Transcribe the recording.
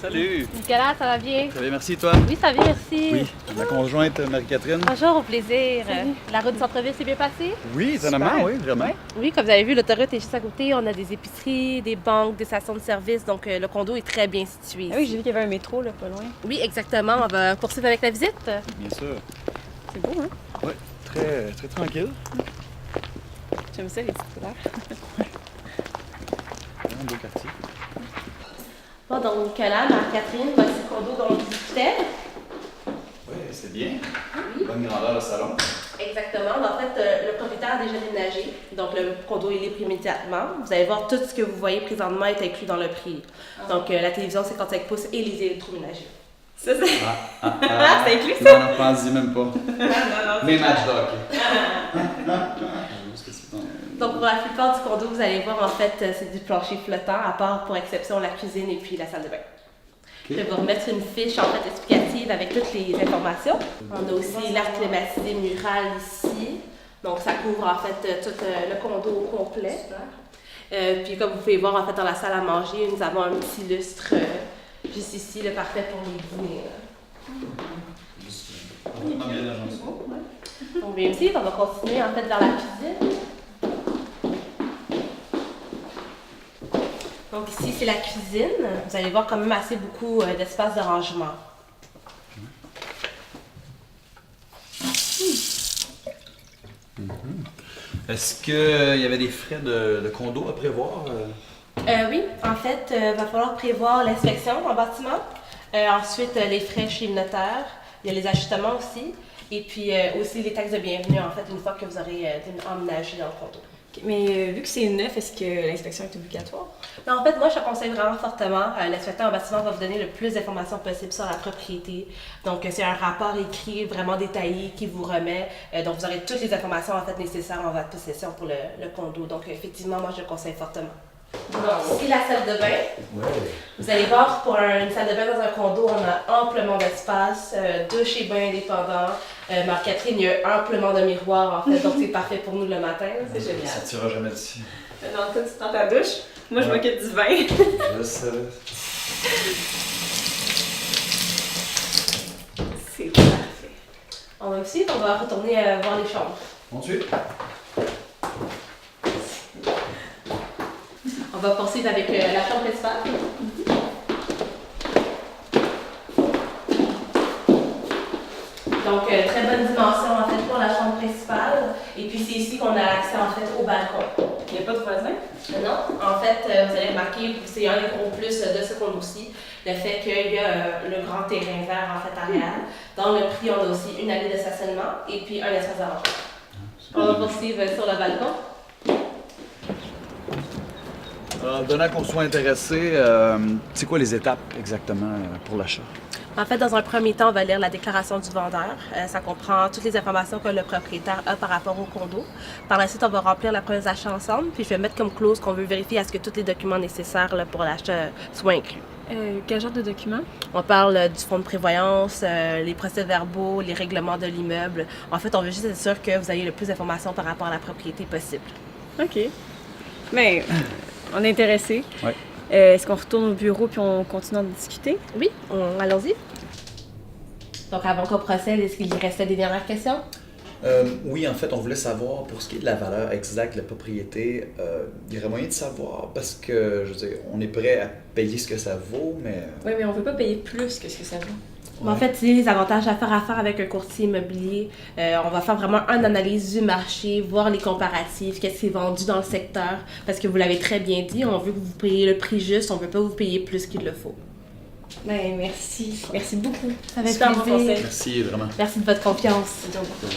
Salut! Nicolas, ça va bien? Ça va bien, merci, toi? Oui, ça va bien, merci. Oui, ma conjointe Marie-Catherine. Bonjour, au plaisir. La route du centre-ville s'est bien passée? Oui, étonnamment, oui, vraiment. Oui, comme vous avez vu, l'autoroute est juste à côté. On a des épiceries, des banques, des stations de service. Donc, le condo est très bien situé. Ah oui, j'ai vu qu'il y avait un métro, là, pas loin. Oui, exactement. On va poursuivre avec la visite. Bien sûr. C'est beau, hein? Oui, très, très tranquille. J'aime ça, les petites couleurs. Un beau quartier. Bon, donc, Nicolas, Marie-Catherine, voici le condo dont on discutait. Oui, c'est bien. Bonne grandeur, le salon. Exactement. En fait, le propriétaire a déjà déménagé. Donc, le condo est libre immédiatement. Vous allez voir, tout ce que vous voyez présentement est inclus dans le prix. Donc, la télévision 55 pouces et les électroménagers. Ça, c'est... C'est inclus, ça? Non, pense-y même pas. non. Les matchs de hockey. Donc, pour la plupart du condo, vous allez voir, en fait, c'est du plancher flottant, à part pour exception la cuisine et puis la salle de bain. Je vais vous remettre une fiche, en fait, explicative avec toutes les informations. On a aussi l'arc climatisé mural ici. Donc, ça couvre, en fait, tout le condo au complet. Puis, comme vous pouvez voir, en fait, dans la salle à manger, nous avons un petit lustre juste ici, le parfait pour les dîners. Donc, bien ici, on va continuer, en fait, vers la cuisine. Donc ici, c'est la cuisine. Vous allez voir quand même assez beaucoup d'espace de rangement. Est-ce qu'il y avait des frais de condo à prévoir? Oui, en fait, il va falloir prévoir l'inspection en bâtiment. Ensuite, les frais chez le notaire. Il y a les ajustements aussi. Et puis aussi les taxes de bienvenue, en fait, une fois que vous aurez emménagé dans le condo. Mais vu que c'est neuf, est-ce que l'inspection est obligatoire? Non, en fait, moi, je te conseille vraiment fortement. L'inspecteur en bâtiment va vous donner le plus d'informations possible sur la propriété. Donc, c'est un rapport écrit vraiment détaillé qui vous remet. Donc, vous aurez toutes les informations en fait nécessaires en votre possession pour le condo. Donc, effectivement, moi, je le conseille fortement. Donc, ici, la salle de bain. Ouais. Vous allez voir, pour une salle de bain dans un condo, on a amplement d'espace, douche et bain indépendants. Marie-Catherine, il y a amplement de miroirs, en fait, donc c'est parfait pour nous le matin. C'est génial. Ça tirera jamais d'ici. Non, toi, tu prends ta douche. Moi, je m'occupe du bain. Je sais. C'est parfait. Ensuite, on va retourner voir les chambres. Ensuite? On va poursuivre avec la chambre principale. Donc, très bonne dimension en fait pour la chambre principale. Et puis, c'est ici qu'on a accès en fait au balcon. Il n'y a pas de voisin? Non, en fait, vous allez remarquer, c'est un des gros plus de ce condo-ci, le fait qu'il y a le grand terrain vert en fait arrière. Dans le prix, on a aussi une allée de stationnement et puis un espace de rangement. On va poursuivre sur le balcon. Alors, donnant qu'on soit intéressé, c'est quoi les étapes exactement pour l'achat? En fait, dans un premier temps, on va lire la déclaration du vendeur. Ça comprend toutes les informations que le propriétaire a par rapport au condo. Par la suite, on va remplir la promesse d'achat ensemble, puis je vais mettre comme clause qu'on veut vérifier à ce que tous les documents nécessaires là, pour l'achat soient inclus. Quel genre de document? On parle du fonds de prévoyance, les procès-verbaux, les règlements de l'immeuble. En fait, on veut juste être sûr que vous ayez le plus d'informations par rapport à la propriété possible. OK. Mais on est intéressé. Oui. Est-ce qu'on retourne au bureau puis on continue d'en discuter? Oui, allons-y. Donc, avant qu'on procède, est-ce qu'il restait des dernières questions? Oui, en fait, on voulait savoir, pour ce qui est de la valeur exacte de la propriété, il y aurait moyen de savoir, parce que, je veux dire, on est prêt à payer ce que ça vaut, mais... Oui, mais on ne veut pas payer plus que ce que ça vaut. Ouais. En fait, c'est les avantages à faire avec un courtier immobilier. On va faire vraiment une analyse du marché, voir les comparatifs, qu'est-ce qui est vendu dans le secteur. Parce que vous l'avez très bien dit, on veut que vous payiez le prix juste, on ne veut pas vous payer plus qu'il le faut. Ben, merci. Merci beaucoup. Ça fait Super bon plaisir. conseil. Merci, vraiment. Merci de votre confiance. C'est donc bon.